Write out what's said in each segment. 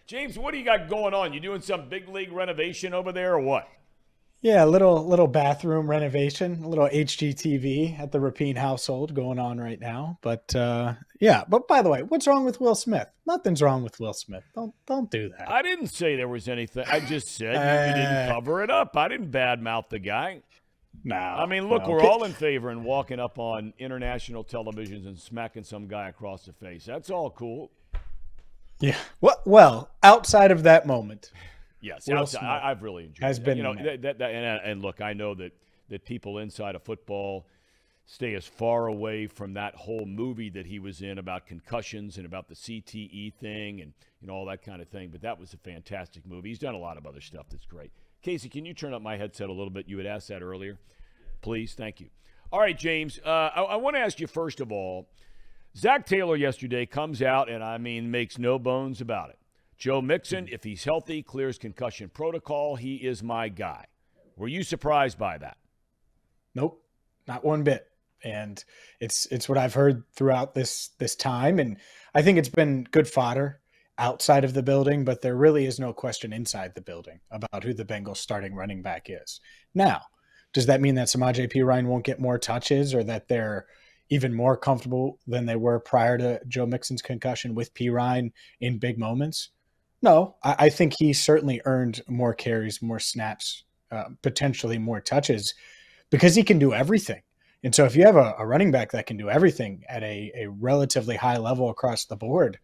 James, what do you got going on? You doing some big league renovation over there or what? Yeah, a little bathroom renovation, a little HGTV at the Rapien household going on right now. But by the way, what's wrong with Will Smith? Nothing's wrong with Will Smith. Don't do that. I didn't say there was anything. I just said you didn't Uh, cover it up. I didn't badmouth the guy. I no, mean, look, no. we're all in favor in walking up on international televisions and smacking some guy across the face. That's all cool. Yeah. Well, outside of that moment, Yes, Will outside, Smith I've really enjoyed has it. been You the know, man. and look, I know that people inside of football stay as far away from that whole movie that he was in about concussions and about the CTE thing and all that kind of thing. But that was a fantastic movie. He's done a lot of other stuff that's great. Casey, can you turn up my headset a little bit? You had asked that earlier. Please, thank you. All right, James, I want to ask you first of all, Zach Taylor yesterday comes out and, I mean, makes no bones about it. Joe Mixon, if he's healthy, clears concussion protocol, he is my guy. Were you surprised by that? Nope, not one bit. And it's what I've heard throughout this time, and I think it's been good fodder outside of the building, but there really is no question inside the building about who the Bengals starting running back is. Now, does that mean that Samaje Perine won't get more touches or that they're even more comfortable than they were prior to Joe Mixon's concussion with Perine in big moments? No, I think he certainly earned more carries, more snaps, potentially more touches because he can do everything. And so if you have a running back that can do everything at a relatively high level across the board,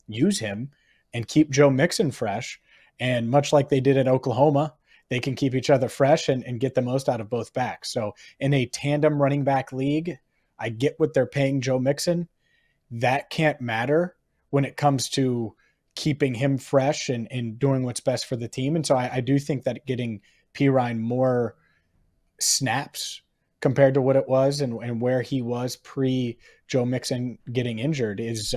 use him and keep Joe Mixon fresh. And much like they did at Oklahoma, they can keep each other fresh and get the most out of both backs. So in a tandem running back league, I get what they're paying Joe Mixon. That can't matter when it comes to keeping him fresh and doing what's best for the team. And so I do think that getting Pirine more snaps compared to what it was and where he was pre Joe Mixon getting injured is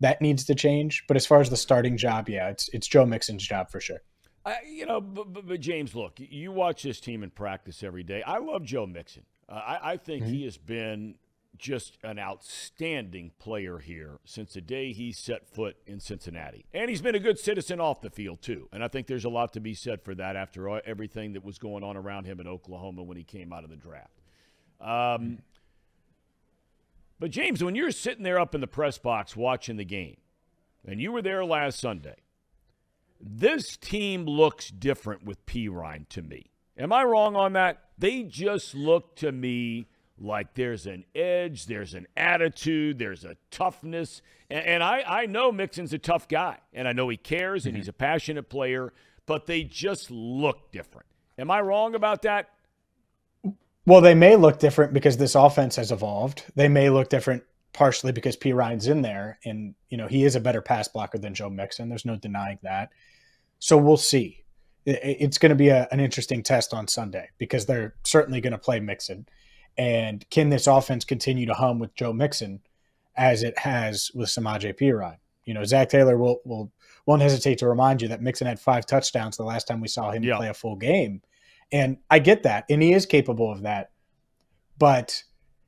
that needs to change. But as far as the starting job, yeah, it's Joe Mixon's job for sure. But James, look, you watch this team in practice every day. I love Joe Mixon. I think he has been just an outstanding player here since the day he set foot in Cincinnati. And he's been a good citizen off the field, too. And I think there's a lot to be said for that after everything that was going on around him in Oklahoma when he came out of the draft. But, James, when you're sitting there up in the press box watching the game, and you were there last Sunday, this team looks different with Pirine to me. Am I wrong on that? They just look to me like there's an edge, there's an attitude, there's a toughness. And I know Mixon's a tough guy, and I know he cares, and he's a passionate player, but they just look different. Am I wrong about that? Well, they may look different because this offense has evolved. They may look different partially because Pirine's in there, and he is a better pass blocker than Joe Mixon. There's no denying that. So we'll see. It's going to be an interesting test on Sunday because they're certainly going to play Mixon. And can this offense continue to hum with Joe Mixon as it has with Samaje Perine? Zach Taylor won't hesitate to remind you that Mixon had 5 touchdowns the last time we saw him play a full game. And I get that, and he is capable of that. But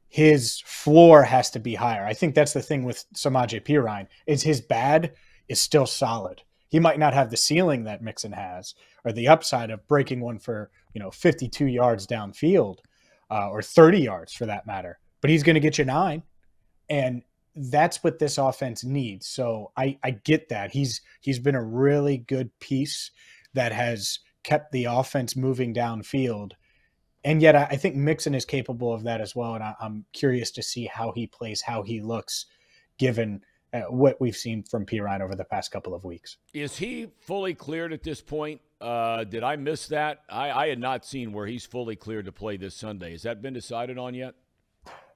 his floor has to be higher. I think that's the thing with Samaje Perine is his bad is still solid. He might not have the ceiling that Mixon has or the upside of breaking one for 52 yards downfield. Or 30 yards for that matter. But he's going to get you 9. And that's what this offense needs. So I get that. He's been a really good piece that has kept the offense moving downfield. And yet I think Mixon is capable of that as well. And I'm curious to see how he plays, how he looks, given what we've seen from Pirine over the past couple of weeks. Is he fully cleared at this point? Did I miss that? I had not seen where he's fully cleared to play this Sunday. Has that been decided on yet?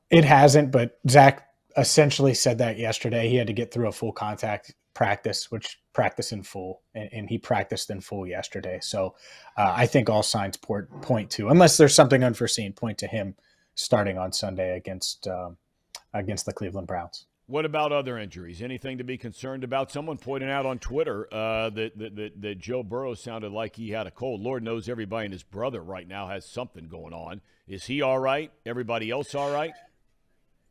It hasn't, but Zach essentially said that yesterday. He had to get through a full contact practice, which practice in full, and he practiced in full yesterday. So I think all signs point to, unless there's something unforeseen, point to him starting on Sunday against the Cleveland Browns. What about other injuries? Anything to be concerned about? Someone pointed out on Twitter that Joe Burrow sounded like he had a cold. Lord knows everybody and his brother right now has something going on. Is he all right? Everybody else all right?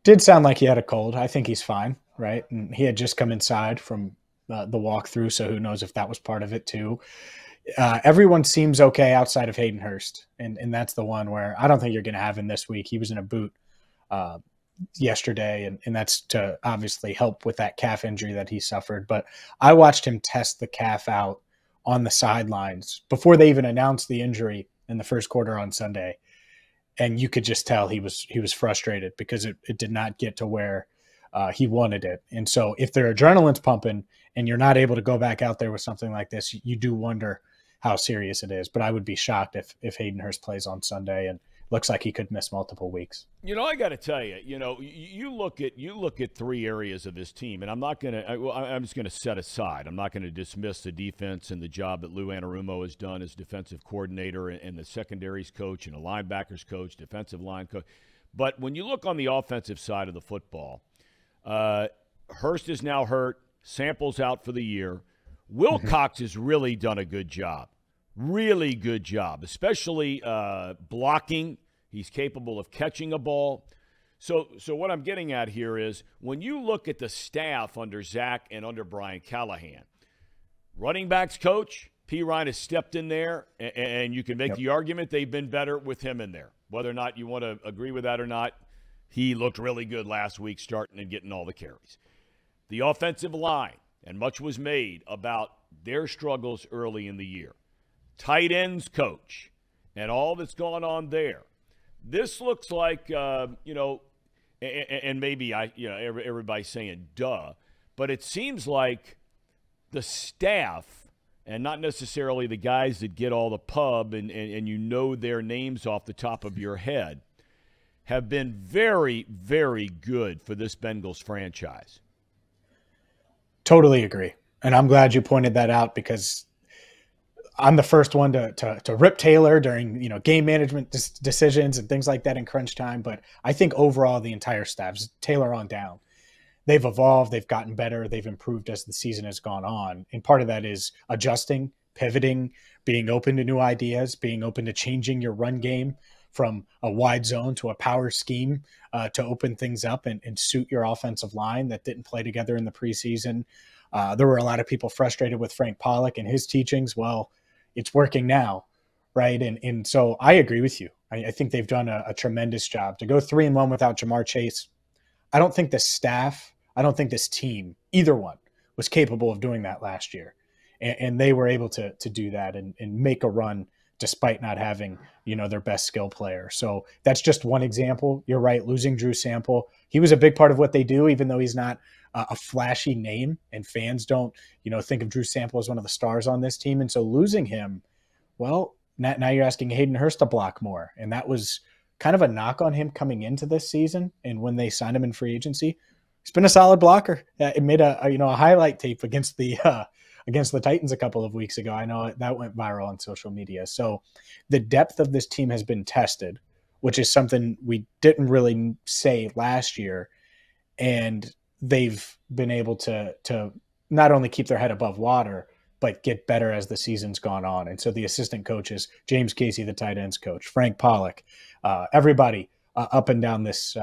Did sound like he had a cold. I think he's fine, right? And he had just come inside from the walkthrough, so who knows if that was part of it too. Everyone seems okay outside of Hayden Hurst, and that's the one where I don't think you're going to have him this week. He was in a boot yesterday, and that's to obviously help with that calf injury that he suffered. But I watched him test the calf out on the sidelines before they even announced the injury in the first quarter on Sunday, and you could just tell he was frustrated because it did not get to where he wanted it. And so if their adrenaline's pumping and you're not able to go back out there with something like this, you do wonder how serious it is. But I would be shocked if Hayden Hurst plays on Sunday, and looks like he could miss multiple weeks. I got to tell you, you look at three areas of this team, and I'm just going to set aside. I'm not going to dismiss the defense and the job that Lou Anarumo has done as defensive coordinator and the secondaries coach and the linebackers coach, defensive line coach. But when you look on the offensive side of the football, Hurst is now hurt. Sample's out for the year. Wilcox has really done a good job. Really good job, especially blocking. He's capable of catching a ball. So what I'm getting at here is when you look at the staff under Zach and under Brian Callahan, running backs coach, P. Ryan has stepped in there, and you can make the argument they've been better with him in there. Whether or not you want to agree with that or not, he looked really good last week starting and getting all the carries. The offensive line, and much was made about their struggles early in the year. Tight ends coach and all that's going on there. This looks like, and maybe everybody's saying duh, but it seems like the staff and not necessarily the guys that get all the pub and their names off the top of your head have been very, very good for this Bengals franchise. Totally agree. And I'm glad you pointed that out because I'm the first one to rip Taylor during, game management decisions and things like that in crunch time. But I think overall the entire staff's Taylor on down. They've evolved. They've gotten better. They've improved as the season has gone on. And part of that is adjusting, pivoting, being open to new ideas, being open to changing your run game from a wide zone to a power scheme to open things up and suit your offensive line that didn't play together in the preseason. There were a lot of people frustrated with Frank Pollock and his teachings. Well, it's working now, right? And so I agree with you. I think they've done a tremendous job. To go 3-1 without Jamar Chase, I don't think the staff, I don't think this team, either one, was capable of doing that last year. And they were able to do that and make a run despite not having, their best skill player. So that's just one example. You're right, losing Drew Sample. He was a big part of what they do, even though he's not a flashy name, and fans don't, think of Drew Sample as one of the stars on this team. And so losing him, well, now you're asking Hayden Hurst to block more. And that was kind of a knock on him coming into this season. And when they signed him in free agency, he's been a solid blocker. It made a highlight tape against the Titans a couple of weeks ago. I know that went viral on social media. So the depth of this team has been tested, which is something we didn't really say last year. And they've been able to not only keep their head above water, but get better as the season's gone on. And so the assistant coaches, James Casey, the tight ends coach, Frank Pollock, everybody up and down this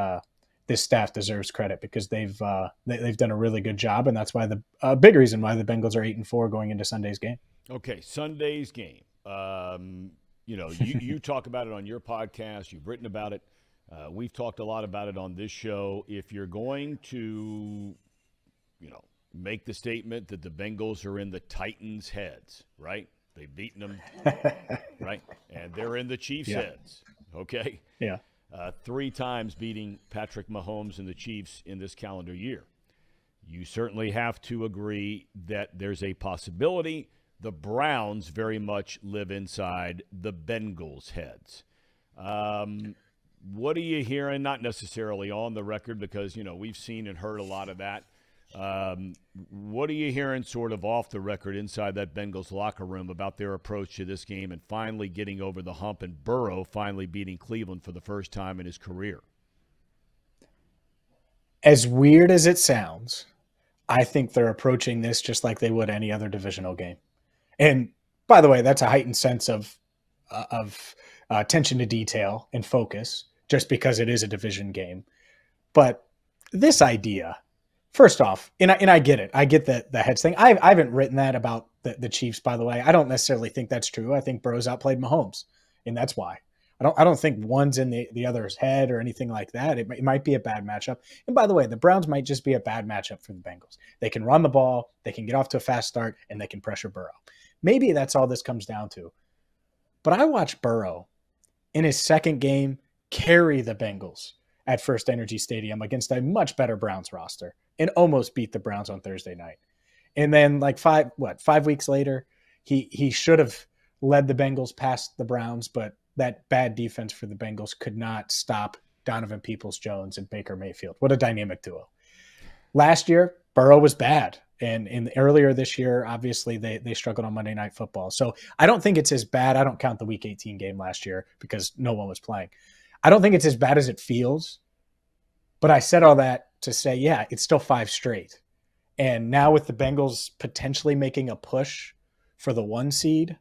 staff deserves credit because they've done a really good job. And that's why the big reason why the Bengals are 8-4 going into Sunday's game. Okay. Sunday's game. You talk about it on your podcast. You've written about it. We've talked a lot about it on this show. If you're going to, make the statement that the Bengals are in the Titans' heads, right? They've beaten them, right? And they're in the Chiefs' heads, okay? Yeah. 3 times beating Patrick Mahomes and the Chiefs in this calendar year. You certainly have to agree that there's a possibility the Browns very much live inside the Bengals' heads. What are you hearing? Not necessarily on the record because, we've seen and heard a lot of that. What are you hearing sort of off the record inside that Bengals locker room about their approach to this game and finally getting over the hump and Burrow finally beating Cleveland for the first time in his career? As weird as it sounds, I think they're approaching this just like they would any other divisional game. And by the way, that's a heightened sense of attention to detail and focus just because it is a division game. But this idea First off, and I get it. I get the heads thing. I haven't written that about the Chiefs, by the way. I don't necessarily think that's true. I think Burrow's outplayed Mahomes, and that's why. I don't think one's in the other's head or anything like that. It might be a bad matchup. And by the way, the Browns might just be a bad matchup for the Bengals. They can run the ball, they can get off to a fast start, and they can pressure Burrow. Maybe that's all this comes down to. But I watched Burrow in his second game carry the Bengals at First Energy Stadium against a much better Browns roster and almost beat the Browns on Thursday night. And then like 5 weeks later, he should have led the Bengals past the Browns, but that bad defense for the Bengals could not stop Donovan Peoples-Jones and Baker Mayfield. What a dynamic duo. Last year, Burrow was bad. And earlier this year, obviously, they struggled on Monday Night Football. So I don't think it's as bad. I don't count the Week 18 game last year because no one was playing. I don't think it's as bad as it feels. But I said all that to say, yeah, it's still 5 straight. And now with the Bengals potentially making a push for the 1 seed,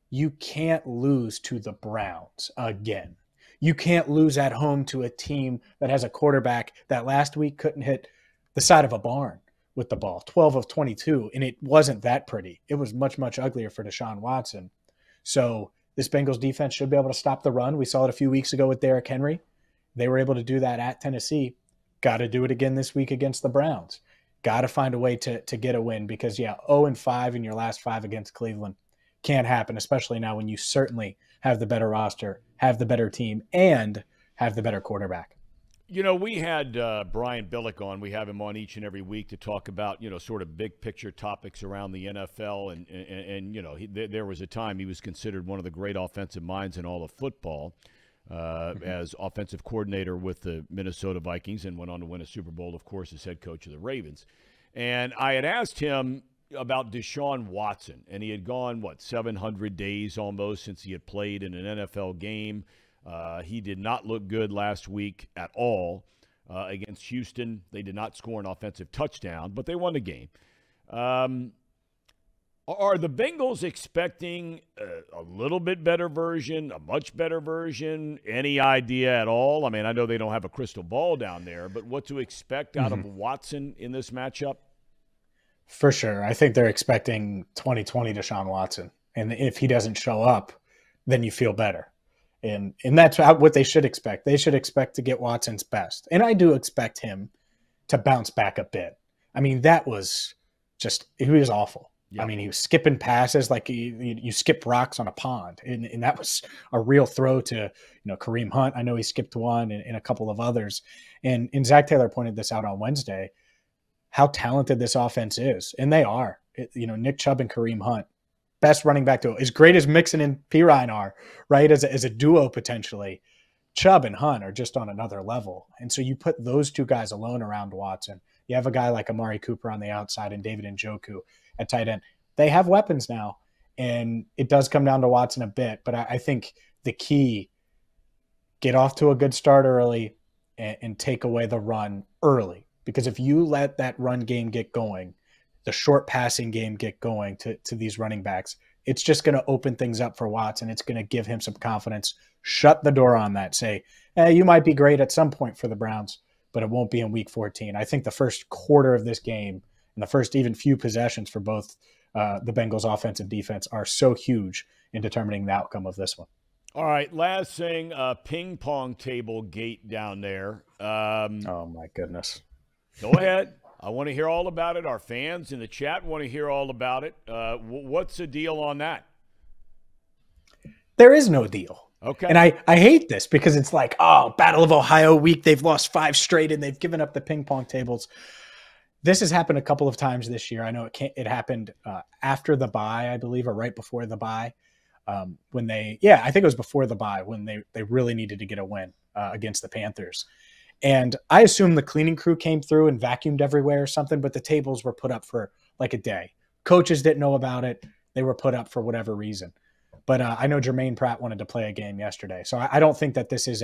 you can't lose to the Browns again. You can't lose at home to a team that has a quarterback that last week couldn't hit the side of a barn with the ball, 12 of 22, and it wasn't that pretty. It was much, much uglier for Deshaun Watson. So this Bengals defense should be able to stop the run. We saw it a few weeks ago with Derrick Henry. They were able to do that at Tennessee. Got to do it again this week against the Browns. Got to find a way to get a win because, 0-5 in your last 5 against Cleveland can't happen, especially now when you certainly have the better roster, have the better team, and have the better quarterback. We had Brian Billick on. We have him on each and every week to talk about, sort of big picture topics around the NFL. And there was a time he was considered one of the great offensive minds in all of football as offensive coordinator with the Minnesota Vikings and went on to win a Super Bowl, of course, as head coach of the Ravens. And I had asked him about Deshaun Watson, and he had gone, 700 days almost since he had played in an NFL game. He did not look good last week at all against Houston. They did not score an offensive touchdown, but they won the game. Are the Bengals expecting a little bit better version, a much better version? Any idea at all? I mean, I know they don't have a crystal ball down there, but what to expect out of Watson in this matchup? For sure. I think they're expecting 2020 Deshaun Watson. And if he doesn't show up, then you feel better. And that's what they should expect. They should expect to get Watson's best. And I do expect him to bounce back a bit. I mean, that was he was awful. Yeah. I mean, he was skipping passes like you skip rocks on a pond. And that was a real throw to, Kareem Hunt. I know he skipped one and a couple of others. And Zach Taylor pointed this out on Wednesday, how talented this offense is. And they are. Nick Chubb and Kareem Hunt, best running back duo. As great as Mixon and Pirine are, right, as a duo potentially, Chubb and Hunt are just on another level. And so you put those two guys alone around Watson. You have a guy like Amari Cooper on the outside and David Njoku at tight end. They have weapons now, and it does come down to Watson a bit. But I think the key, get off to a good start early and take away the run early. Because if you let that run game get going, the short passing game get going to these running backs, it's just going to open things up for Watson. It's going to give him some confidence. Shut the door on that. Say, you might be great at some point for the Browns, but it won't be in week 14. I think the first quarter of this game and the first even few possessions for both the Bengals offense and defense are so huge in determining the outcome of this one. All right, last thing, ping pong table gate down there. Oh, my goodness. Go ahead. I want to hear all about it. Our fans in the chat want to hear all about it. What's the deal on that? There is no deal. Okay. And I hate this because it's like, Battle of Ohio week. They've lost 5 straight and they've given up the ping pong tables. This has happened a couple of times this year. I know it happened after the bye, I believe, or right before the bye. I think it was before the bye when they really needed to get a win against the Panthers. And I assume the cleaning crew came through and vacuumed everywhere or something, but the tables were put up for like a day. Coaches didn't know about it. They were put up for whatever reason. But I know Jermaine Pratt wanted to play a game yesterday. So I don't think that this is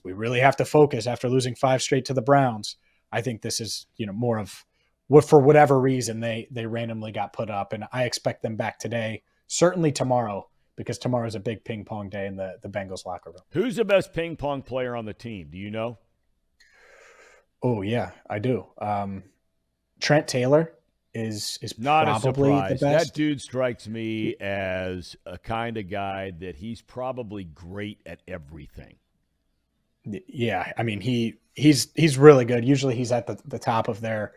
we really have to focus after losing 5 straight to the Browns. I think this is, more of what, for whatever reason, they randomly got put up. And I expect them back today, certainly tomorrow, because tomorrow's a big ping pong day in the Bengals locker room. Who's the best ping pong player on the team? Do you know? Oh yeah, I do. Trent Taylor is Not a probably the surprise. That best. dude strikes me as a kind of guy that he's probably great at everything. Yeah, I mean he's really good. Usually he's at the top of their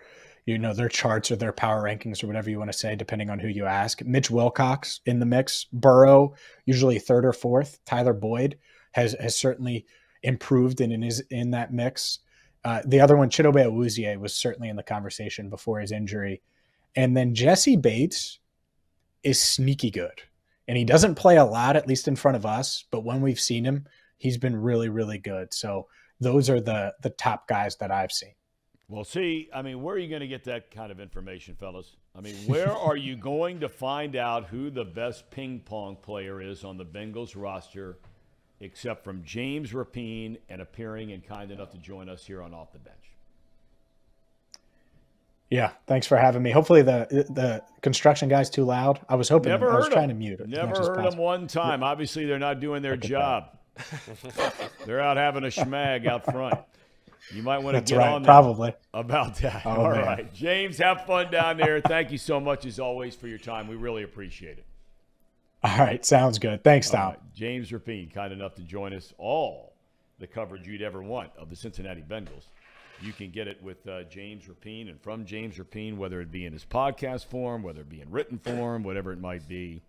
their charts or their power rankings or whatever you want to say, depending on who you ask. Mitch Wilcox in the mix. Burrow, usually third or fourth. Tyler Boyd has certainly improved and is in that mix. The other one, Chidobe Awuzie, was certainly in the conversation before his injury. And then Jesse Bates is sneaky good. And he doesn't play a lot, at least in front of us, but when we've seen him, he's been really, really good. So those are the top guys that I've seen. Well, see, I mean, where are you going to get that kind of information, fellas? I mean, where are you going to find out who the best ping pong player is on the Bengals roster, except from James Rapien and appearing and kind enough to join us here on Off the Bench? Yeah, thanks for having me. Hopefully the construction guy's too loud. I was hoping I was trying to mute it. Never heard them one time. Obviously, they're not doing their job. They're out having a schmag out front. You might want to get on probably about that. Oh, All man. right. James, have fun down there. Thank you so much, as always, for your time. We really appreciate it. All right. Sounds good. Thanks, Thom. Right. James Rapien, kind enough to join us. All the coverage you'd ever want of the Cincinnati Bengals. You can get it with James Rapien and from James Rapien, whether it be in his podcast form, whether it be in written form, whatever it might be.